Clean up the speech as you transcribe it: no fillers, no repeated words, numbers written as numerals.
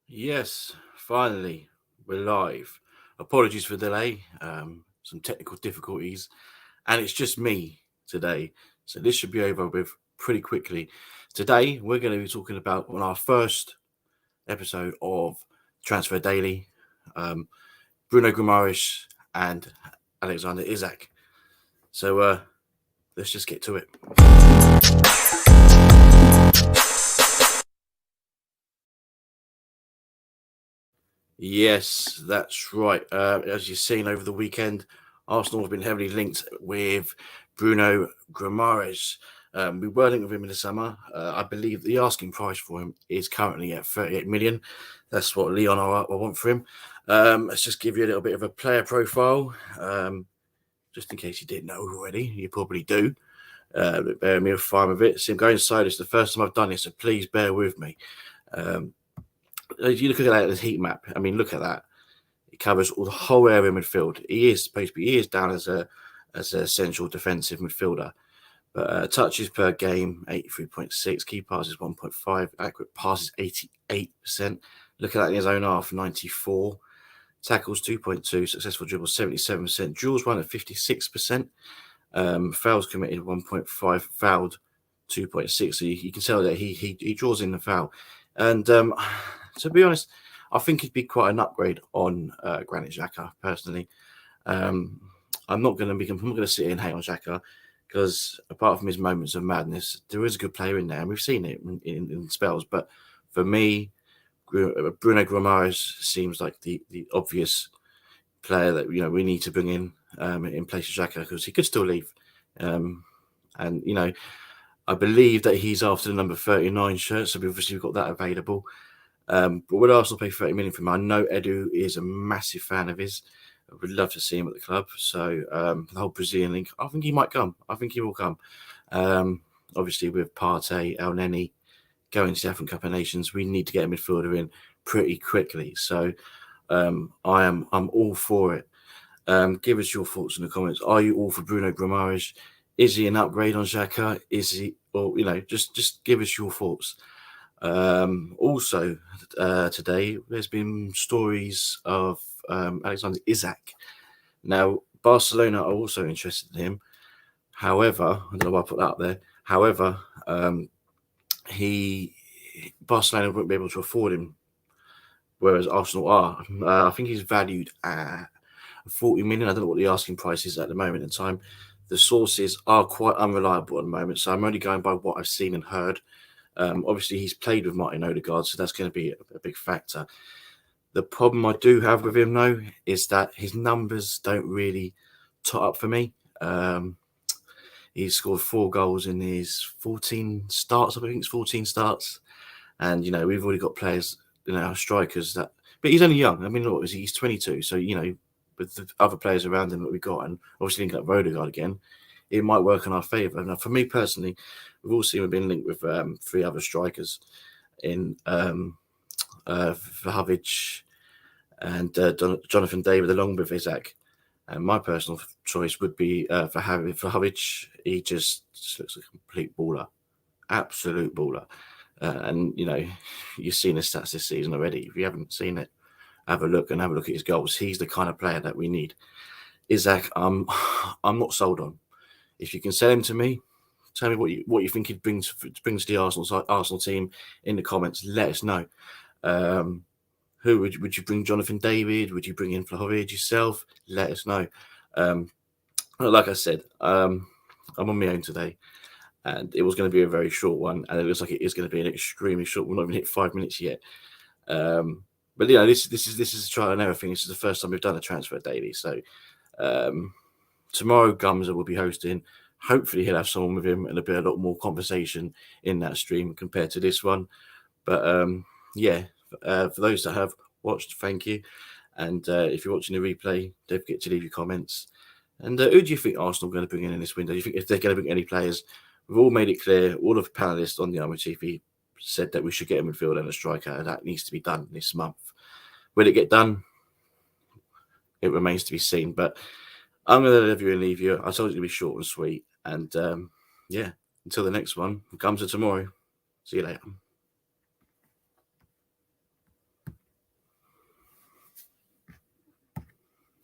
Yes, finally, we're live. Apologies for the delay, some technical difficulties, and it's just me today. So this should be over with pretty quickly. Today, we're going to be talking about on our first episode of Transfer Daily, um, Bruno Guimaraes and Alexander Isak. So let's just get to it. Yes, that's right. As you've seen over the weekend, Arsenal have been heavily linked with Bruno Guimaraes. We were linked with him in the summer. I believe the asking price for him is currently at 38 million. That's what Lyon I want for him. Let's just give you a little bit of a player profile. Just in case you didn't know already, you probably do. But bear me fine with it. So I'm going inside. It's the first time I've done this, so please bear with me. If you look at that as heat map, I mean, look at that. It covers all the whole area midfield. He is down as a central defensive midfielder. But touches per game, 83.6. Key passes, 1.5. Accurate passes, 88%. Look at that in his own half, 94. Tackles, 2.2. Successful dribbles, 77%. Duels run at 56%. Fouls committed, 1.5. Fouled, 2.6. So you can tell that he draws in the foul. And to be honest, I think it'd be quite an upgrade on Granit Xhaka, personally. I'm not going to sit here and hate on Xhaka because apart from his moments of madness, there is a good player in there, and we've seen it in spells. But for me, Bruno Guimaraes seems like the obvious player that we need to bring in place of Xhaka because he could still leave. And I believe that he's after the number 39 shirt, so we've got that available. But would Arsenal pay 30 million for him? I know Edu is a massive fan of his. I would love to see him at the club. So the whole Brazilian link, I think he might come. I think he will come. Obviously, with Partey, El Neni going to the African Cup of Nations, we need to get a midfielder in pretty quickly. So I'm all for it. Give us your thoughts in the comments. Are you all for Bruno Guimaraes? Is he an upgrade on Xhaka? Is he, or just give us your thoughts. Also, today there's been stories of Alexander Isak. Now, Barcelona are also interested in him. However, I don't know why I put that up there. However, Barcelona won't be able to afford him, whereas Arsenal are. I think he's valued at 40 million. I don't know what the asking price is at the moment in time. The sources are quite unreliable at the moment, so I'm only going by what I've seen and heard. Obviously, he's played with Martin Odegaard, so that's going to be a big factor. The problem I do have with him, though, is that his numbers don't really tot up for me. He's scored 4 goals in his 14 starts. I think it's 14 starts. And, we've already got players, strikers that... But he's only young. I mean, look, he's 22. So, with the other players around him that we got, and obviously linking up Odegaard again, it might work in our favour. Now, for me personally, we've all seen we've been linked with 3 other strikers in Vlahovic and Jonathan David, along with Isak. And my personal choice would be for Vlahovic. He just looks like a complete baller, absolute baller. And you've seen his stats this season already. If you haven't seen it, have a look at his goals. He's the kind of player that we need. Isak, I'm not sold on. If you can sell him to me, tell me what you think he brings to the Arsenal team in the comments. Let us know. Who would you bring? Jonathan David? Would you bring in Vlahovic yourself? Let us know. Like I said, I'm on my own today, and it was going to be a very short one, and it looks like it is going to be an extremely short. We're not even hit 5 minutes yet. But this is a trial and error thing. This is the first time we've done a transfer daily. So tomorrow, Gumza will be hosting. Hopefully, he'll have someone with him, and there'll be a lot more conversation in that stream compared to this one. But for those that have watched, thank you. And if you're watching the replay, don't forget to leave your comments. And who do you think Arsenal are going to bring in this window? Do you think if they're going to bring any players? We've all made it clear. All of the panelists on the Armour TV said that we should get a midfielder and a striker. That needs to be done this month. Will it get done? It remains to be seen. But I'm going to love you and leave you. I told you to be short and sweet. And until the next one, comes to tomorrow. See you later.